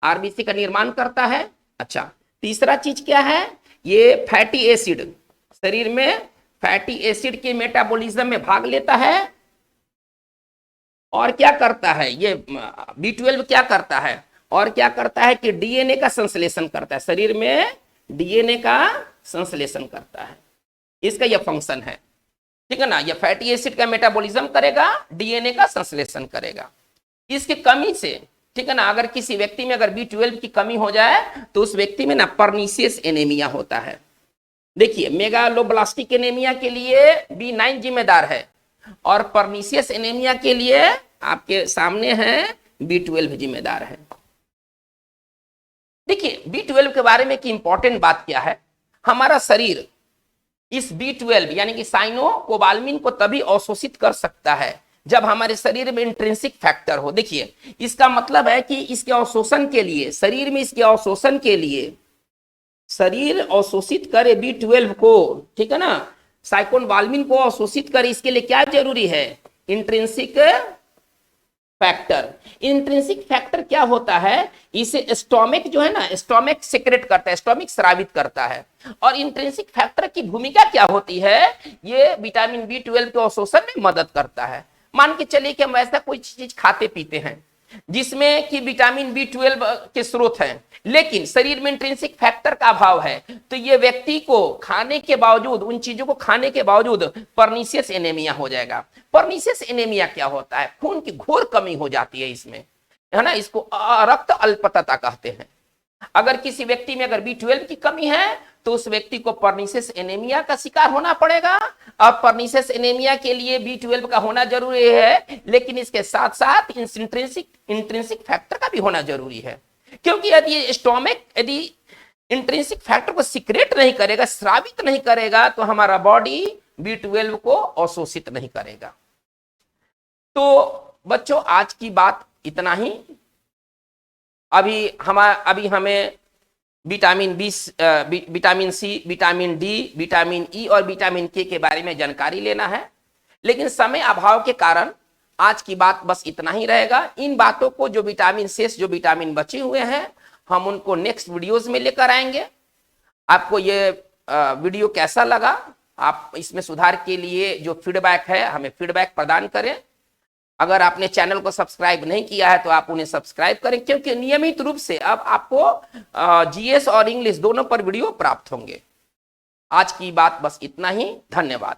आरबीसी का निर्माण करता है। अच्छा, तीसरा चीज क्या है, ये फैटी एसिड, शरीर में फैटी एसिड के मेटाबॉलिज्म में भाग लेता है। और क्या करता है ये B12 क्या करता है, और क्या करता है कि डीएनए का संश्लेषण करता है, शरीर में डीएनए का संश्लेषण करता है, इसका यह फंक्शन है। ठीक है ना, ये फैटी एसिड का मेटाबॉलिज्म करेगा, डीएनए का संश्लेषण करेगा। इसकी कमी से, ठीक है ना, अगर किसी व्यक्ति में अगर B12 की कमी हो जाए तो उस व्यक्ति में ना पर्नीशियस एनीमिया होता है। देखिए मेगालोब्लास्टिक एनीमिया के लिए B9 जिम्मेदार है और पर्नीशियस एनीमिया के लिए आपके सामने है B12 जिम्मेदार है। देखिए B12 के बारे में कि इंपॉर्टेंट बात क्या है, हमारा शरीर इस B12 यानी कि साइनोकोबाल्मिन को तभी अवशोषित कर सकता है जब हमारे शरीर में इंट्रिंसिक फैक्टर हो। देखिए इसका मतलब है कि इसके अवशोषण के लिए, शरीर में इसके अवशोषण के लिए, शरीर अवशोषित करे B12 को, ठीक है ना, साइकोबाल्मिन को अवशोषित करे, इसके लिए क्या जरूरी है? Intrinsic factor. इंट्रिंसिक फैक्टर क्या होता है, इसे स्टोमिक जो है ना, स्टोमिक सेक्रेट करता है, स्टोमिक स्रावित करता है। और इंट्रिंसिक फैक्टर की भूमिका क्या होती है, ये विटामिन B12 के अवशोषण में मदद करता है। मान के चलिए कि हम ऐसा कोई चीज खाते पीते हैं जिसमें कि विटामिन B12 के स्रोत हैं, लेकिन शरीर में इंट्रिंसिक फैक्टर का अभाव है, तो ये व्यक्ति को खाने के बावजूद, उन चीजों को खाने के बावजूद पर्नीशियस एनीमिया हो जाएगा। पर्नीशियस एनीमिया क्या होता है? खून की घोर कमी हो जाती है इसमें, है ना, इसको रक्त अल्पता कहते हैं। अगर किसी व्यक्ति में अगर B12 की कमी है तो उस व्यक्ति को पर्नीशियस एनीमिया का शिकार होना पड़ेगा। अब पर्नीशियस एनीमिया के लिए B12 का होना जरूरी है, लेकिन इसके साथ साथ इंट्रिंसिक फैक्टर का भी होना जरूरी है, क्योंकि यदि स्टोमिक यदि इंट्रिंसिक फैक्टर को सीक्रेट नहीं करेगा, स्रावित नहीं करेगा, तो हमारा बॉडी B12 को अवशोषित नहीं करेगा। तो बच्चों आज की बात इतना ही। अभी हमें vitamin C, vitamin D, vitamin E और विटामिन K के बारे में जानकारी लेना है, लेकिन समय अभाव के कारण आज की बात बस इतना ही रहेगा। इन बातों को जो विटामिन शेष जो विटामिन बचे हुए हैं हम उनको नेक्स्ट वीडियोस में लेकर आएंगे। आपको ये वीडियो कैसा लगा, आप इसमें सुधार के लिए जो फीडबैक है हमें फीडबैक प्रदान करें। अगर आपने चैनल को सब्सक्राइब नहीं किया है तो आप उन्हें सब्सक्राइब करें, क्योंकि नियमित रूप से अब आपको जीएस और इंग्लिश दोनों पर वीडियो प्राप्त होंगे। आज की बात बस इतना ही। धन्यवाद।